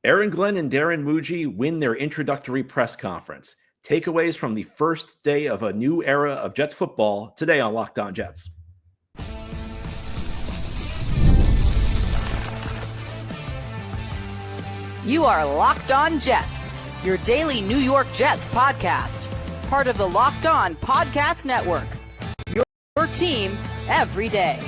Aaron Glenn and Darren Mougey win their introductory press conference. Takeaways from the first day of a new era of Jets football today on Locked On Jets. You are Locked On Jets, your daily New York Jets podcast. Part of the Locked On Podcast Network. Your team every day.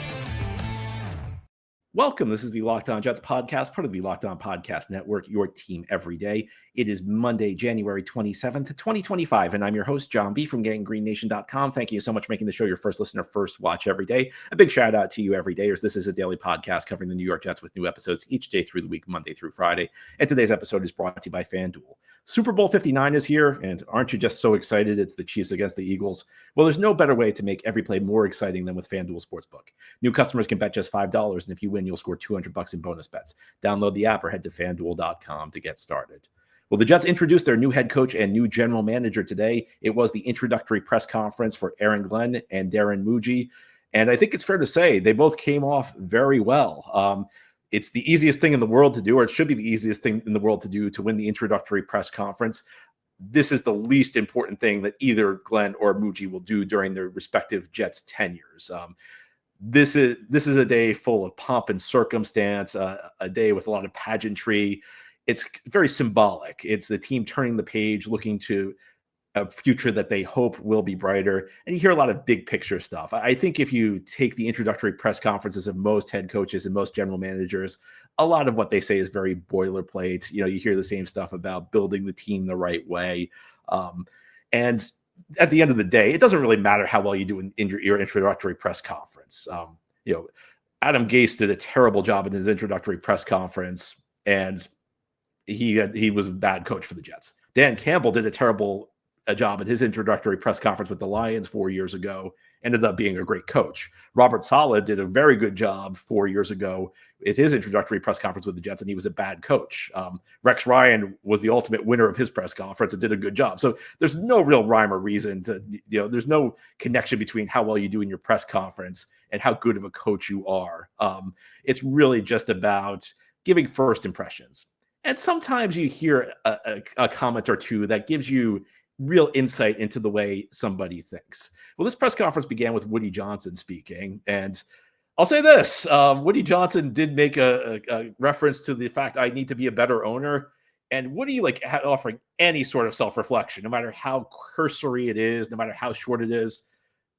Welcome. This is the Locked On Jets podcast, part of the Locked On Podcast Network, your team every day. It is Monday, January 27th, 2025, and I'm your host, John B. from GettingGreenNation.com. Thank you so much for making the show your first listener, first watch every day. A big shout out to you everydayers. This is a daily podcast covering the New York Jets with new episodes each day through the week, Monday through Friday. And today's episode is brought to you by FanDuel. Super Bowl 59 is here, and aren't you just so excited? It's the Chiefs against the Eagles. Well, there's no better way to make every play more exciting than with FanDuel Sportsbook. New customers can bet just $5, and if you win, you'll score $200 in bonus bets. Download the app or head to FanDuel.com to get started. Well, the Jets introduced their new head coach and new general manager today. It was the introductory press conference for Aaron Glenn and Darren Mougey, and I think it's fair to say they both came off very well. It's the easiest thing in the world to do, or it should be the easiest thing in the world to do, to win the introductory press conference. This is the least important thing that either Glenn or Mougey will do during their respective Jets tenures. This is a day full of pomp and circumstance, a day with a lot of pageantry. It's very symbolic. It's the team turning the page, looking to a future that they hope will be brighter. And you hear a lot of big picture stuff. I think if you take the introductory press conferences of most head coaches and most general managers, a lot of what they say is very boilerplate. You hear the same stuff about building the team the right way. And at the end of the day, it doesn't really matter how well you do in your introductory press conference. Adam Gase did a terrible job in his introductory press conference, and he was a bad coach for the Jets. Dan Campbell did a terrible job at his introductory press conference with the Lions 4 years ago, ended up being a great coach. Robert Saleh did a very good job 4 years ago at his introductory press conference with the Jets, and he was a bad coach. Rex Ryan was the ultimate winner of his press conference and did a good job. So there's no real rhyme or reason to, there's no connection between how well you do in your press conference and how good of a coach you are. It's really just about giving first impressions. And sometimes you hear a comment or two that gives you real insight into the way somebody thinks. Well, this press conference began with Woody Johnson speaking, and I'll say this: Woody Johnson did make a reference to the fact I need to be a better owner, and Woody offering any sort of self-reflection, no matter how cursory it is, no matter how short it is,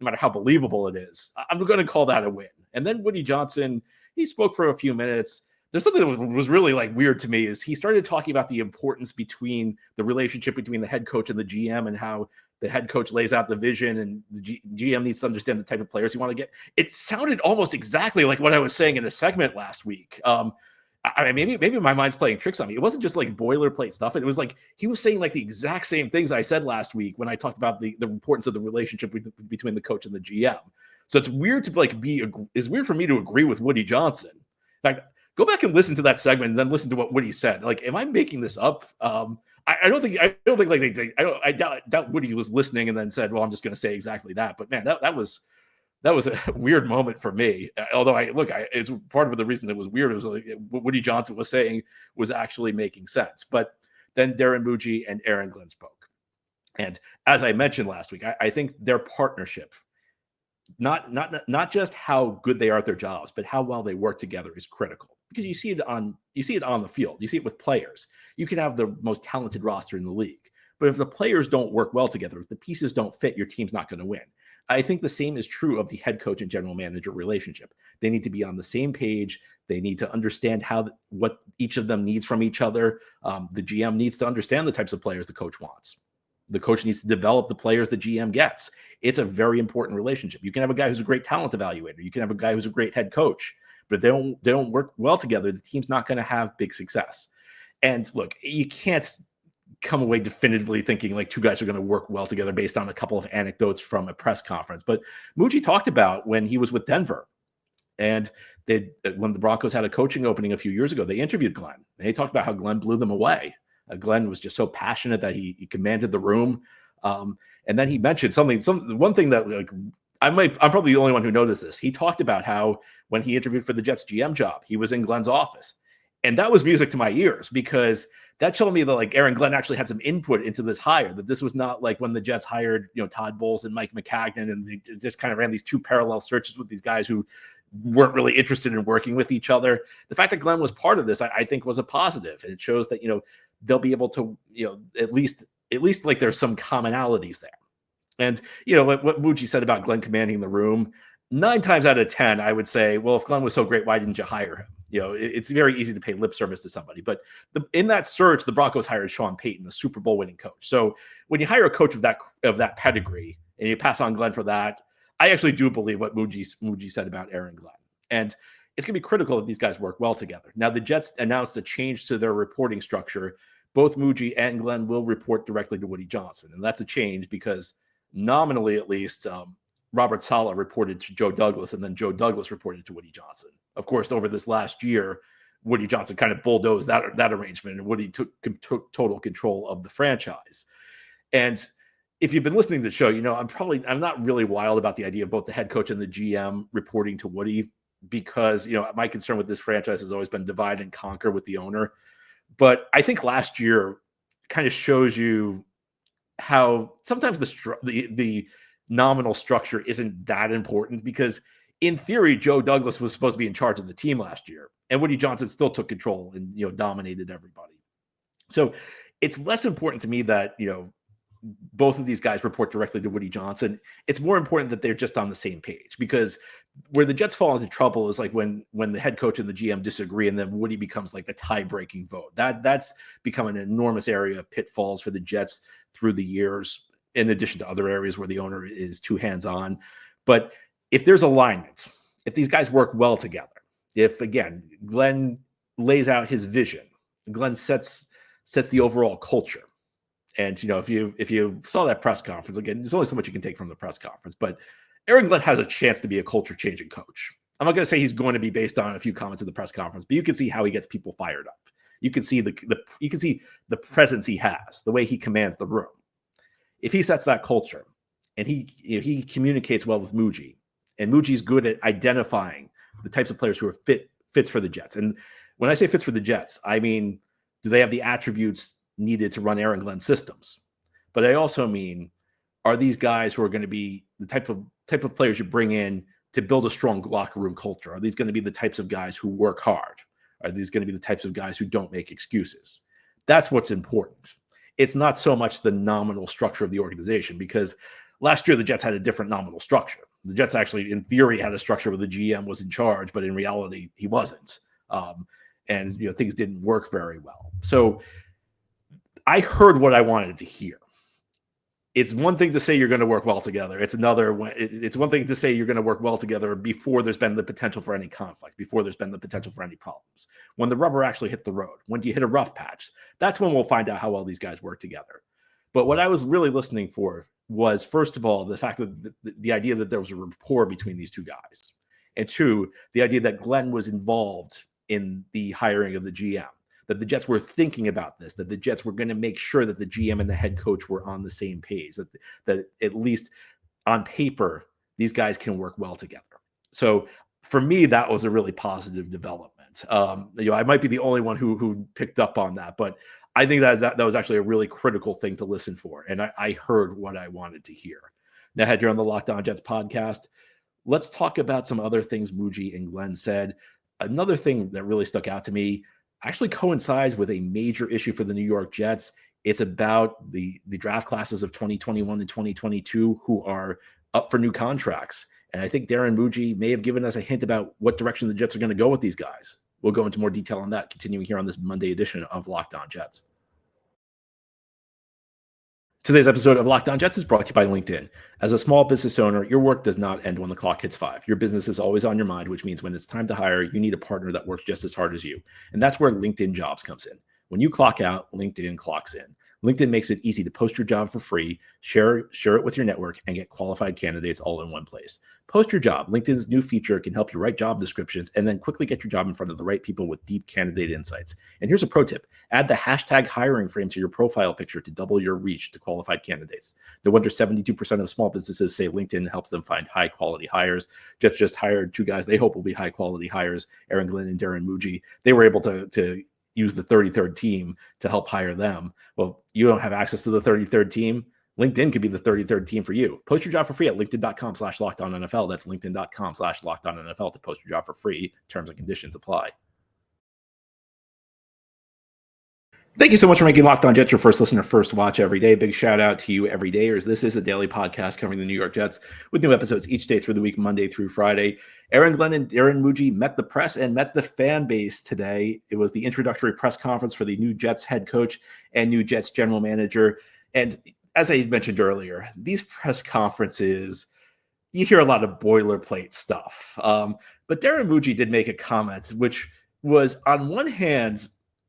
no matter how believable it is. I'm going to call that a win. And then Woody Johnson, he spoke for a few minutes. There's something that was really weird to me is he started talking about the importance between the relationship between the head coach and the GM, and how the head coach lays out the vision and the GM needs to understand the type of players you want to get. It sounded almost exactly like what I was saying in the segment last week. Maybe my mind's playing tricks on me. It wasn't just boilerplate stuff. It was he was saying the exact same things I said last week when I talked about the importance of the relationship between the coach and the GM. So it's weird to it's weird for me to agree with Woody Johnson. In fact, go back and listen to that segment and then listen to what Woody said. Am I making this up? I doubt Woody was listening and then said, well, I'm just going to say exactly that. But man, that was a weird moment for me. Although it's part of the reason it was weird. It was what Woody Johnson was saying was actually making sense. But then Darren Mougey and Aaron Glenn spoke. And as I mentioned last week, I think their partnership, not just how good they are at their jobs, but how well they work together is critical. Because you see it on the field. You see it with players. You can have the most talented roster in the league, but if the players don't work well together, if the pieces don't fit, your team's not going to win. I think the same is true of the head coach and general manager relationship. They need to be on the same page. They need to understand what each of them needs from each other. The GM needs to understand the types of players the coach wants. The coach needs to develop the players the GM gets. It's a very important relationship. You can have a guy who's a great talent evaluator. You can have a guy who's a great head coach. But if they don't work well together, the team's not going to have big success. And look, you can't come away definitively thinking two guys are going to work well together based on a couple of anecdotes from a press conference. But Mougey talked about when he was with Denver, and when the Broncos had a coaching opening a few years ago, they interviewed Glenn. And they talked about how Glenn blew them away. Glenn was just so passionate that he commanded the room. And then he mentioned one thing that I'm probably the only one who noticed this. He talked about how when he interviewed for the Jets GM job, he was in Glenn's office, And that was music to my ears, because that showed me that like Aaron Glenn actually had some input into this hire, that this was not like when the Jets hired, Todd Bowles and Mike McCagnon, and they just kind of ran these two parallel searches with these guys who weren't really interested in working with each other. The fact that Glenn was part of this, I think, was a positive. And it shows that, they'll be able to, at least like there's some commonalities there. And, what Mougey said about Glenn commanding the room, 9 times out of 10, I would say, well, if Glenn was so great, why didn't you hire him? It's very easy to pay lip service to somebody. But in that search, the Broncos hired Sean Payton, the Super Bowl winning coach. So when you hire a coach of that pedigree and you pass on Glenn for that, I actually do believe what Mougey said about Aaron Glenn. And it's going to be critical that these guys work well together. Now, the Jets announced a change to their reporting structure. Both Mougey and Glenn will report directly to Woody Johnson. And that's a change because nominally, at least, Robert Saleh reported to Joe Douglas, and then Joe Douglas reported to Woody Johnson. Of course, over this last year, Woody Johnson kind of bulldozed that arrangement, and Woody took total control of the franchise. And if you've been listening to the show, I'm not really wild about the idea of both the head coach and the GM reporting to Woody, because, my concern with this franchise has always been divide and conquer with the owner. But I think last year kind of shows you how sometimes the nominal structure isn't that important, because in theory, Joe Douglas was supposed to be in charge of the team last year, and Woody Johnson still took control and, dominated everybody. So it's less important to me that, both of these guys report directly to Woody Johnson. It's more important that they're just on the same page, because where the Jets fall into trouble is like when the head coach and the GM disagree, and then Woody becomes like the tie-breaking vote. That's become an enormous area of pitfalls for the Jets through the years, in addition to other areas where the owner is too hands-on. But if there's alignment, if these guys work well together, if, again, Glenn lays out his vision, Glenn sets the overall culture. And, if you saw that press conference, again, there's only so much you can take from the press conference, but Aaron Glenn has a chance to be a culture-changing coach. I'm not going to say he's going to be based on a few comments in the press conference, but you can see how he gets people fired up. You can see the presence he has, the way he commands the room. If he sets that culture and he communicates well with Mougey, and Mougey's good at identifying the types of players who are fits for the Jets. And when I say fits for the Jets, I mean, do they have the attributes needed to run Aaron Glenn systems? But I also mean, are these guys who are going to be the type of players you bring in to build a strong locker room culture? Are these going to be the types of guys who work hard? Are these going to be the types of guys who don't make excuses? That's what's important. It's not so much the nominal structure of the organization, because last year the Jets had a different nominal structure. The Jets actually, in theory, had a structure where the GM was in charge, but in reality, he wasn't. And things didn't work very well. So I heard what I wanted to hear. It's one thing to say you're going to work well together. It's one thing to say you're going to work well together before there's been the potential for any conflict, before there's been the potential for any problems. When the rubber actually hits the road, when you hit a rough patch, that's when we'll find out how well these guys work together. But what I was really listening for was, first of all, the fact that the idea that there was a rapport between these two guys. And two, the idea that Glenn was involved in the hiring of the GM. That the Jets were thinking about this, that the Jets were going to make sure that the GM and the head coach were on the same page, that at least on paper, these guys can work well together. So for me, that was a really positive development. I might be the only one who picked up on that, but I think that was actually a really critical thing to listen for. And I heard what I wanted to hear. Now, here on the Locked On Jets podcast, let's talk about some other things Mougey and Glenn said. Another thing that really stuck out to me actually coincides with a major issue for the New York Jets. It's about the draft classes of 2021 and 2022 who are up for new contracts. And I think Darren Mougey may have given us a hint about what direction the Jets are going to go with these guys. We'll go into more detail on that, continuing here on this Monday edition of Locked On Jets. Today's episode of Locked On Jets is brought to you by LinkedIn. As a small business owner, your work does not end when the clock hits 5. Your business is always on your mind, which means when it's time to hire, you need a partner that works just as hard as you. And that's where LinkedIn Jobs comes in. When you clock out, LinkedIn clocks in. LinkedIn makes it easy to post your job for free, share it with your network, and get qualified candidates all in one place. Post your job. LinkedIn's new feature can help you write job descriptions and then quickly get your job in front of the right people with deep candidate insights. And here's a pro tip. Add the hashtag hiring frame to your profile picture to double your reach to qualified candidates. No wonder 72% of small businesses say LinkedIn helps them find high-quality hires. Jets just hired two guys they hope will be high-quality hires, Aaron Glenn and Darren Mougey. They were able to use the 33rd team to help hire them. Well, you don't have access to the 33rd team. LinkedIn could be the 33rd team for you. Post your job for free at linkedin.com/lockedonnfl. That's linkedin.com/lockedonnfl to post your job for free. Terms and conditions apply. Thank you so much for making Locked On Jets your first listen or first watch every day. Big shout out to you everydayers. This is a daily podcast covering the New York Jets with new episodes each day through the week, Monday through Friday. Aaron Glenn and Darren Mougey met the press and met the fan base today. It was the introductory press conference for the new Jets head coach and new Jets general manager. And as I mentioned earlier, these press conferences, you hear a lot of boilerplate stuff. But Darren Mougey did make a comment, which was on one hand,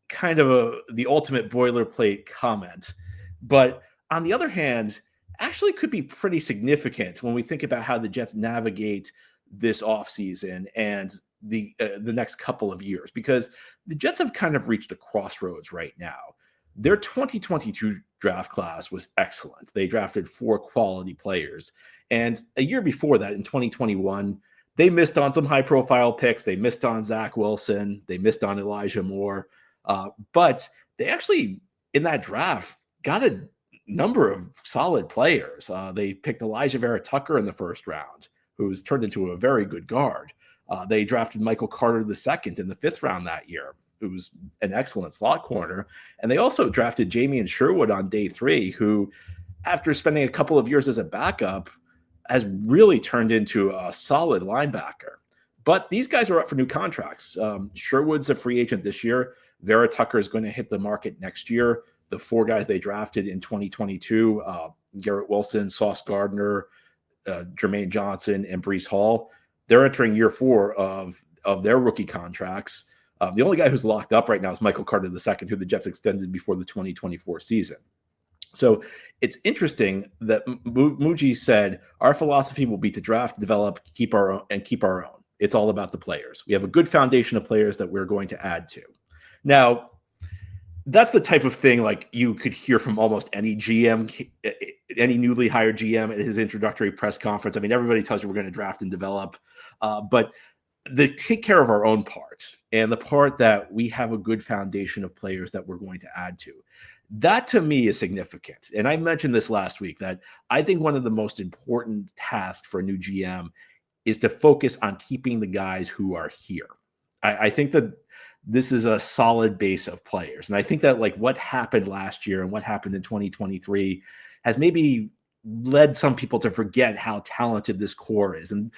kind of the ultimate boilerplate comment, but on the other hand, actually could be pretty significant when we think about how the Jets navigate this offseason and the next couple of years, because the Jets have kind of reached a crossroads right now. Their 2022 draft class was excellent. They drafted 4 quality players. And a year before that, in 2021, they missed on some high-profile picks. They missed on Zach Wilson. They missed on Elijah Moore. But they actually, in that draft, got a number of solid players. They picked Elijah Vera Tucker in the first round, who's turned into a very good guard. They drafted Michael Carter II in the 5th round that year, who's an excellent slot corner. And they also drafted Jamian Sherwood on day 3, who, after spending a couple of years as a backup, has really turned into a solid linebacker. But these guys are up for new contracts. Sherwood's a free agent this year. Vera Tucker is going to hit the market next year. The 4 guys they drafted in 2022, Garrett Wilson, Sauce Gardner, Jermaine Johnson, and Breece Hall, they're entering year 4 of their rookie contracts. The only guy who's locked up right now is Michael Carter II, who the Jets extended before the 2024 season. So it's interesting that Mougey said, our philosophy will be to draft, develop, keep our own. It's all about the players. We have a good foundation of players that we're going to add to. Now, that's the type of thing like you could hear from almost any GM, any newly hired GM at his introductory press conference. I mean, everybody tells you we're going to draft and develop, but they take care of our own part and the part that we have a good foundation of players that we're going to add to. That to me is significant. And I mentioned this last week that I think one of the most important tasks for a new GM is to focus on keeping the guys who are here. I think that this is a solid base of players. And I think that like what happened last year and what happened in 2023 has maybe led some people to forget how talented this core is. And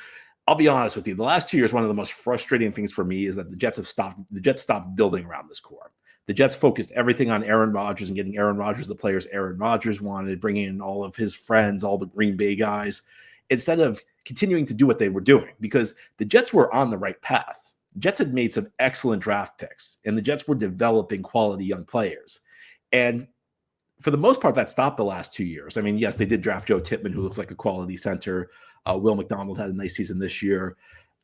I'll be honest with you, the last 2 years, one of the most frustrating things for me is that the Jets stopped building around this core. The Jets focused everything on Aaron Rodgers and getting Aaron Rodgers the players Aaron Rodgers wanted, bringing in all of his friends, all the Green Bay guys, instead of continuing to do what they were doing, because the Jets were on the right path. Jets had made some excellent draft picks, and the Jets were developing quality young players. And for the most part, that stopped the last 2 years. I mean, yes, they did draft Joe Tippmann, who looks like a quality center. Will McDonald had a nice season this year.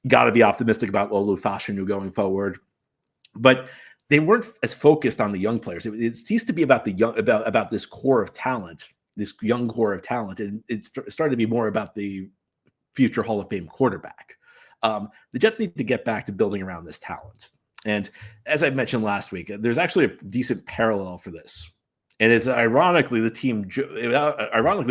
Got to be optimistic about Olu Fashanu going forward. But they weren't as focused on the young players. It ceased to be about the young, about this core of talent, this young core of talent. And it started to be more about the future Hall of Fame quarterback. The Jets need to get back to building around this talent. And as I mentioned last week, there's actually a decent parallel for this. And it's ironically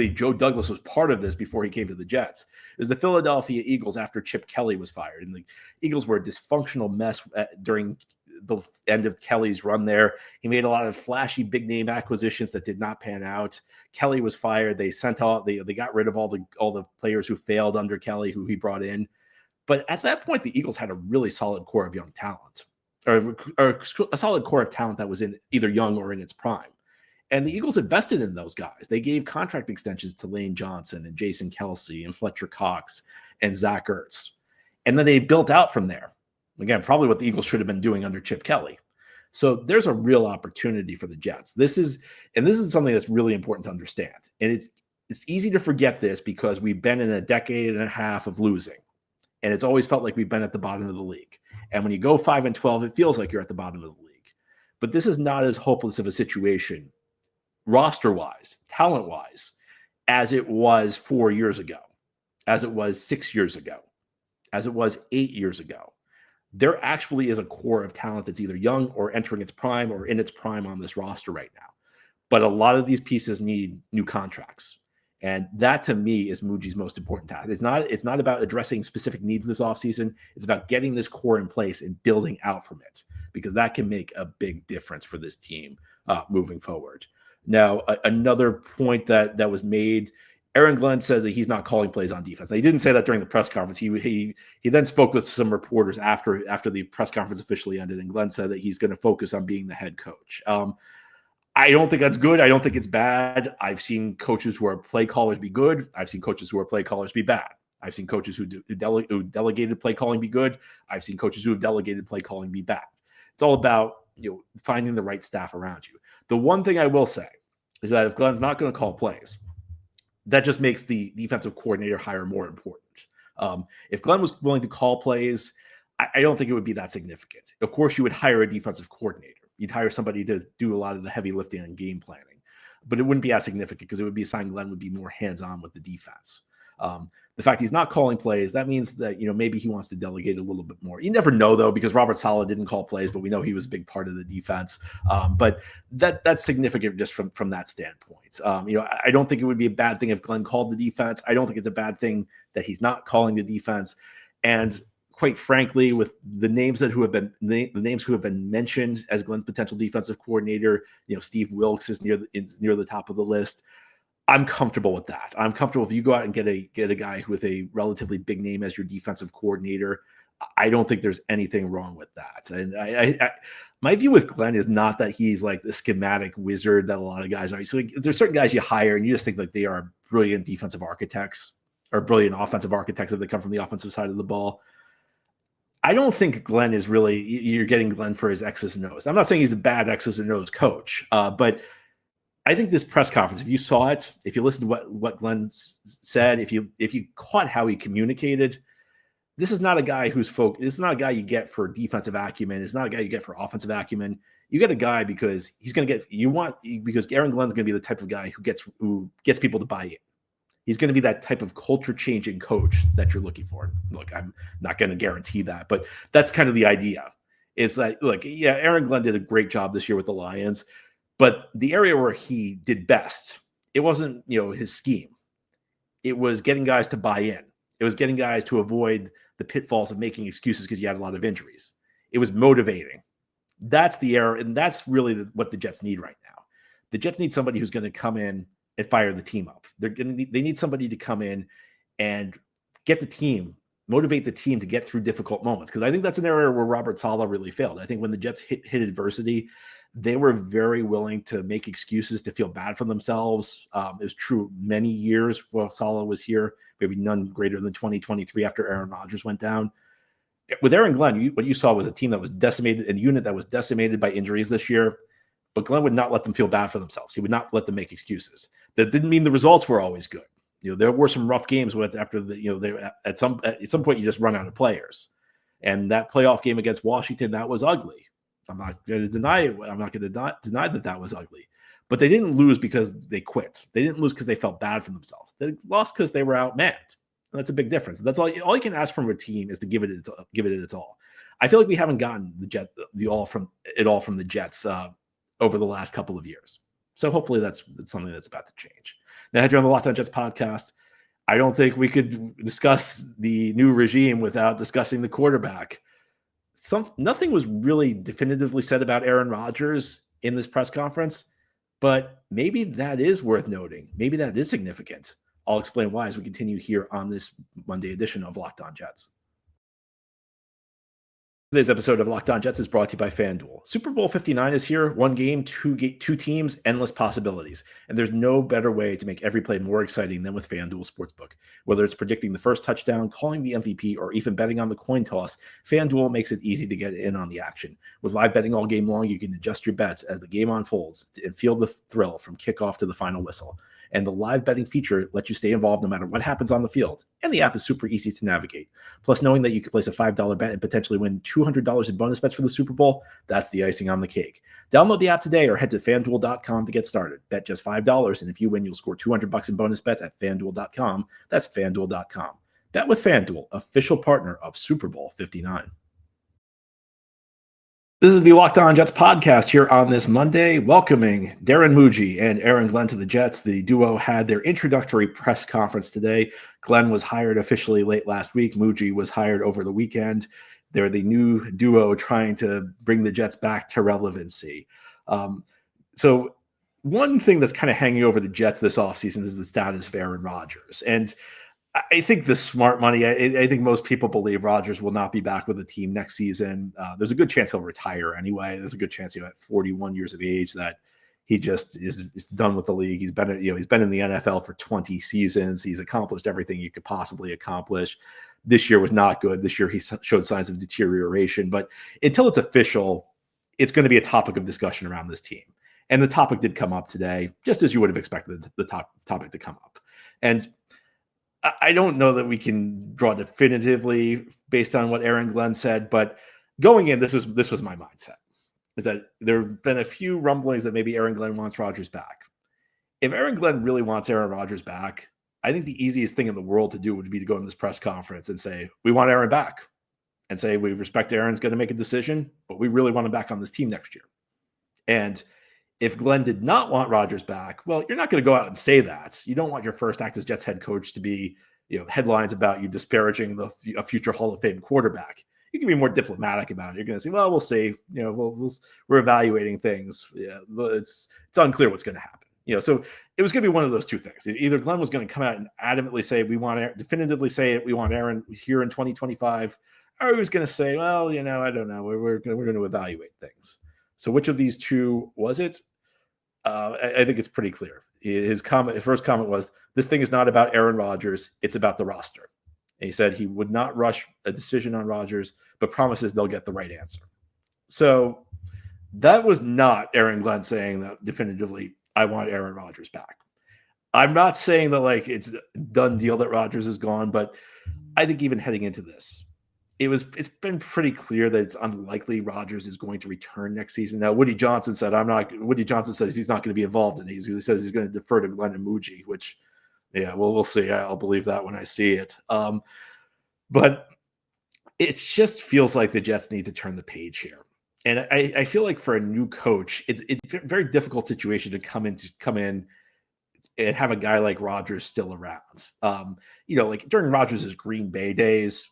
Joe Douglas was part of this before he came to the Jets. It was the Philadelphia Eagles after Chip Kelly was fired. And the Eagles were a dysfunctional mess during the end of Kelly's run there. He made a lot of flashy big name acquisitions that did not pan out. Kelly was fired. They got rid of all the players who failed under Kelly, who he brought in. But at that point, the Eagles had a really solid core of young talent, or a solid core of talent that was in either young or in its prime. And the Eagles invested in those guys. They gave contract extensions to Lane Johnson and Jason Kelsey and Fletcher Cox and Zach Ertz. And then they built out from there. Again, probably what the Eagles should have been doing under Chip Kelly. So there's a real opportunity for the Jets. This is something that's really important to understand. And it's easy to forget this because we've been in a decade and a half of losing. And it's always felt like we've been at the bottom of the league. And when you go 5-12, it feels like you're at the bottom of the league. But this is not as hopeless of a situation, roster-wise, talent-wise, as it was 4 years ago, as it was 6 years ago, as it was 8 years ago. There actually is a core of talent that's either young or entering its prime or in its prime on this roster right now. But a lot of these pieces need new contracts. And that, to me, is Mougey's most important task. It's not about addressing specific needs this offseason. It's about getting this core in place and building out from it, because that can make a big difference for this team moving forward. Now, another point that was made, Aaron Glenn said that he's not calling plays on defense. Now, he didn't say that during the press conference. He then spoke with some reporters after the press conference officially ended, and Glenn said that he's going to focus on being the head coach. I don't think that's good. I don't think it's bad. I've seen coaches who are play callers be good. I've seen coaches who are play callers be bad. I've seen coaches who delegated play calling be good. I've seen coaches who have delegated play calling be bad. It's all about finding the right staff around you. The one thing I will say is that if Glenn's not going to call plays, that just makes the defensive coordinator hire more important. If Glenn was willing to call plays, I don't think it would be that significant. Of course, you would hire a defensive coordinator. You'd hire somebody to do a lot of the heavy lifting and game planning, but it wouldn't be as significant because it would be a sign Glenn would be more hands-on with the defense. The fact he's not calling plays, that means that, maybe he wants to delegate a little bit more. You never know, though, because Robert Saleh didn't call plays, but we know he was a big part of the defense. But that's significant just from that standpoint. I don't think it would be a bad thing if Glenn called the defense. I don't think it's a bad thing that he's not calling the defense. And quite frankly, with the names who have been mentioned as Glenn's potential defensive coordinator, Steve Wilks is near the top of the list. I'm comfortable with that. I'm comfortable if you go out and get a guy with a relatively big name as your defensive coordinator. I don't think there's anything wrong with that. And my view with Glenn is not that he's like the schematic wizard that a lot of guys are. So there's certain guys you hire and you just think like they are brilliant defensive architects or brilliant offensive architects if they come from the offensive side of the ball. I don't think Glenn is really, you're getting Glenn for his X's and O's. I'm not saying he's a bad X's and O's coach, but I think this press conference, if you saw it, if you listened to what Glenn said, if you caught how he communicated, this is not a guy who's focused. This is not a guy you get for defensive acumen. It's not a guy you get for offensive acumen. You get a guy because because Aaron Glenn's going to be the type of guy who gets people to buy in. He's going to be that type of culture-changing coach that you're looking for. Look, I'm not going to guarantee that, but that's kind of the idea. It's like, look, yeah, Aaron Glenn did a great job this year with the Lions, but the area where he did best, it wasn't, his scheme. It was getting guys to buy in. It was getting guys to avoid the pitfalls of making excuses because you had a lot of injuries. It was motivating. That's the area, and that's really what the Jets need right now. The Jets need somebody who's going to come in and fire the team up. They need somebody to come in and motivate the team to get through difficult moments. Because I think that's an area where Robert Saleh really failed. I think when the Jets hit adversity, they were very willing to make excuses to feel bad for themselves. It was true many years while Saleh was here, maybe none greater than 2023 after Aaron Rodgers went down. With Aaron Glenn, what you saw was a team that was decimated, a unit that was decimated by injuries this year. But Glenn would not let them feel bad for themselves. He would not let them make excuses. That didn't mean the results were always good. There were some rough games after at some point you just run out of players. And that playoff game against Washington, that was ugly. I'm not going to deny it. I'm not going to deny that was ugly. But they didn't lose because they quit. They didn't lose because they felt bad for themselves. They lost because they were outmanned. And that's a big difference. That's all you can ask from a team is to give it its all. I feel like we haven't gotten all from the Jets over the last couple of years. So hopefully that's something that's about to change. Now, here on the Locked On Jets podcast, I don't think we could discuss the new regime without discussing the quarterback. Nothing was really definitively said about Aaron Rodgers in this press conference, but maybe that is worth noting. Maybe that is significant. I'll explain why as we continue here on this Monday edition of Locked On Jets. Today's episode of Locked On Jets is brought to you by FanDuel. Super Bowl 59 is here. One game, two teams, endless possibilities. And there's no better way to make every play more exciting than with FanDuel Sportsbook. Whether it's predicting the first touchdown, calling the MVP, or even betting on the coin toss, FanDuel makes it easy to get in on the action. With live betting all game long, you can adjust your bets as the game unfolds and feel the thrill from kickoff to the final whistle. And the live betting feature lets you stay involved no matter what happens on the field. And the app is super easy to navigate. Plus, knowing that you could place a $5 bet and potentially win $200 in bonus bets for the Super Bowl, that's the icing on the cake. Download the app today or head to FanDuel.com to get started. Bet just $5, and if you win, you'll score $200 in bonus bets at FanDuel.com. That's FanDuel.com. Bet with FanDuel, official partner of Super Bowl 59. This is the Locked On Jets podcast here on this Monday, welcoming Darren Mougey and Aaron Glenn to the Jets. The duo had their introductory press conference today. Glenn was hired officially late last week. Mougey was hired over the weekend. They're the new duo trying to bring the Jets back to relevancy. So one thing that's kind of hanging over the Jets this offseason is the status of Aaron Rodgers. And I think the smart money, I think most people believe Rodgers will not be back with the team next season. There's a good chance he'll retire anyway. There's a good chance at 41 years of age that he just is done with the league. He's been in the NFL for 20 seasons. He's accomplished everything you could possibly accomplish. This year was not good. This year he showed signs of deterioration. But until it's official, it's going to be a topic of discussion around this team. And the topic did come up today, just as you would have expected the topic to come up. And I don't know that we can draw definitively based on what Aaron Glenn said, but going in, this was my mindset, is that there have been a few rumblings that maybe Aaron Glenn wants Rodgers back. If Aaron Glenn really wants Aaron Rodgers back, I think the easiest thing in the world to do would be to go in this press conference and say, we want Aaron back, and say, we respect Aaron's going to make a decision, but we really want him back on this team next year. And if Glenn did not want Rodgers back, well, you're not going to go out and say that. You don't want your first act as Jets head coach to be, headlines about you disparaging a future Hall of Fame quarterback. You can be more diplomatic about it. You're going to say, well, we'll see. We're evaluating things. Yeah, it's unclear what's going to happen. So it was going to be one of those two things. Either Glenn was going to come out and adamantly say, definitively say it, we want Aaron here in 2025, or he was going to say, well, I don't know. We're going to evaluate things. So which of these two was it? I think it's pretty clear. His first comment was, this thing is not about Aaron Rodgers. It's about the roster. And he said he would not rush a decision on Rodgers, but promises they'll get the right answer. So that was not Aaron Glenn saying that definitively, I want Aaron Rodgers back. I'm not saying that it's a done deal that Rodgers is gone, but I think even heading into this, it's been pretty clear that it's unlikely Rodgers is going to return next season. Now, Woody Johnson says he's not going to be involved in these. He says he's going to defer to Glenn and Mougey, which, yeah, well, we'll see. I'll believe that when I see it. But it just feels like the Jets need to turn the page here. And I feel like for a new coach, it's a very difficult situation to come in and have a guy like Rodgers still around. During Rodgers' Green Bay days,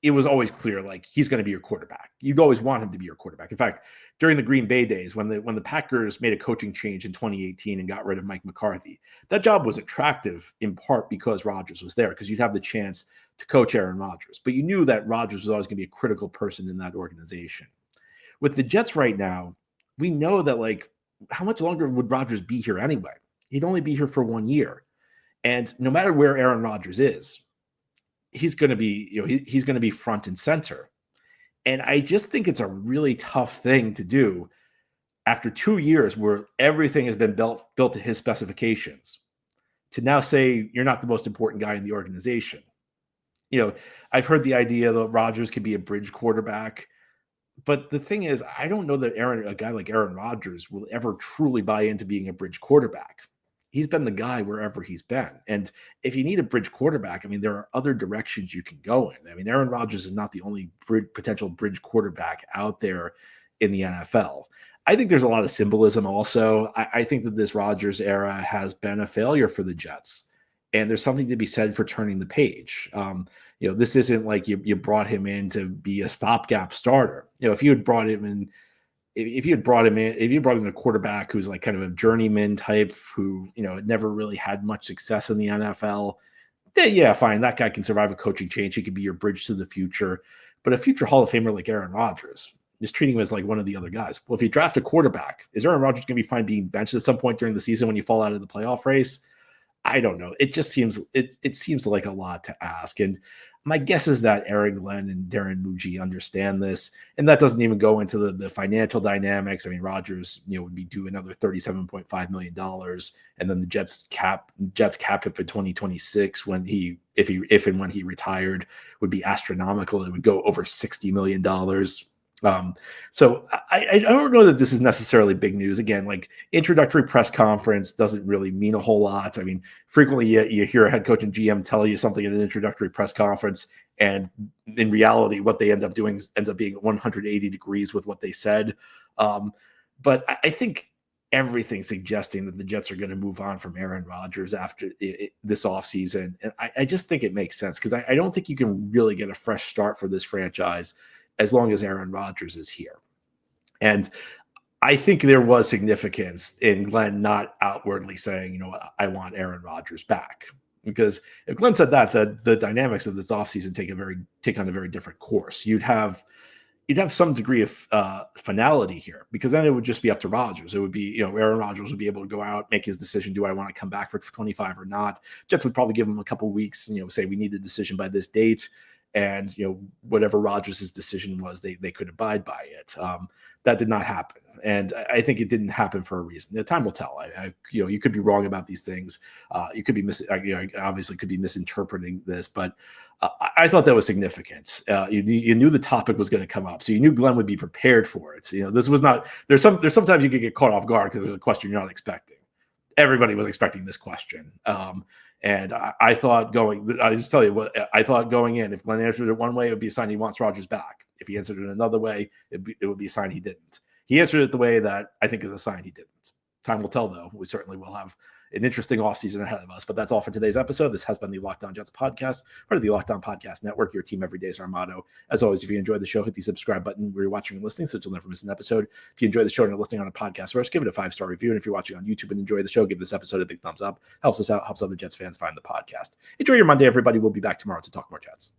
it was always clear, he's going to be your quarterback. You'd always want him to be your quarterback. In fact, during the Green Bay days, when the Packers made a coaching change in 2018 and got rid of Mike McCarthy, that job was attractive in part because Rodgers was there, because you'd have the chance to coach Aaron Rodgers. But you knew that Rodgers was always going to be a critical person in that organization. With the Jets right now, we know that, how much longer would Rodgers be here anyway? He'd only be here for 1 year. And no matter where Aaron Rodgers is, he's going to be, he's going to be front and center. And I just think it's a really tough thing to do after 2 years where everything has been built to his specifications, to now say you're not the most important guy in the organization. I've heard the idea that Rodgers could be a bridge quarterback, but the thing is, I don't know that a guy like Aaron Rodgers will ever truly buy into being a bridge quarterback. He's been the guy wherever he's been. And if you need a bridge quarterback, there are other directions you can go in. Aaron Rodgers is not the only potential bridge quarterback out there in the NFL. I think there's a lot of symbolism also. I think that this Rodgers era has been a failure for the Jets. And there's something to be said for turning the page. This isn't like you brought him in to be a stopgap starter. If you had brought him in, if you brought him in a quarterback who's kind of a journeyman type who, had never really had much success in the NFL, then yeah, fine. That guy can survive a coaching change. He could be your bridge to the future. but a future Hall of Famer like Aaron Rodgers, just treating him as like one of the other guys. Well, if you draft a quarterback, is Aaron Rodgers going to be fine being benched at some point during the season when you fall out of the playoff race? I don't know. It just seems it seems like a lot to ask. And my guess is that Aaron Glenn and Darren Mougey understand this, and that doesn't even go into the financial dynamics. I mean, Rodgers, would be due another $37.5 million, and then the Jets cap hit for 2026 if and when he retired would be astronomical. It would go over $60 million. So I don't know that this is necessarily big news. Again, like introductory press conference doesn't really mean a whole lot. I mean, frequently you hear a head coach and GM tell you something in an introductory press conference, and in reality, what they end up doing ends up being 180 degrees with what they said. But I think everything's suggesting that the Jets are going to move on from Aaron Rodgers after this offseason. And I just think it makes sense because I don't think you can really get a fresh start for this franchise as long as Aaron Rodgers is here. And I think there was significance in Glenn not outwardly saying, I want Aaron Rodgers back. Because if Glenn said that, the dynamics of this offseason take on a very different course. You'd have some degree of finality here, because then it would just be up to Rodgers. It would be, Aaron Rodgers would be able to go out, make his decision. Do I want to come back for 25 or not? Jets would probably give him a couple weeks, say we need a decision by this date. And, whatever Rodgers' decision was, they could abide by it. That did not happen. And I think it didn't happen for a reason. The time will tell. You could be wrong about these things. You could be obviously could be misinterpreting this, but I thought that was significant. You knew the topic was going to come up, so you knew Glenn would be prepared for it. This was not, there's sometimes you could get caught off guard because there's a question you're not expecting. Everybody was expecting this question. And I thought I just tell you what I thought going in. If Glenn answered it one way, it would be a sign he wants Rodgers back. If he answered it another way, it would be a sign he didn't. He answered it the way that I think is a sign he didn't. Time will tell, though. We certainly will have an interesting offseason ahead of us. But that's all for today's episode. This has been the Locked On Jets podcast, part of the Locked On Podcast Network. Your team every day is our motto. As always, if you enjoyed the show, hit the subscribe button where you're watching and listening so you'll never miss an episode. If you enjoy the show and are listening on a podcast first, give it a 5-star review. And if you're watching on YouTube and enjoy the show, give this episode a big thumbs up. Helps us out, helps other Jets fans find the podcast. Enjoy your Monday, everybody. We'll be back tomorrow to talk more Jets.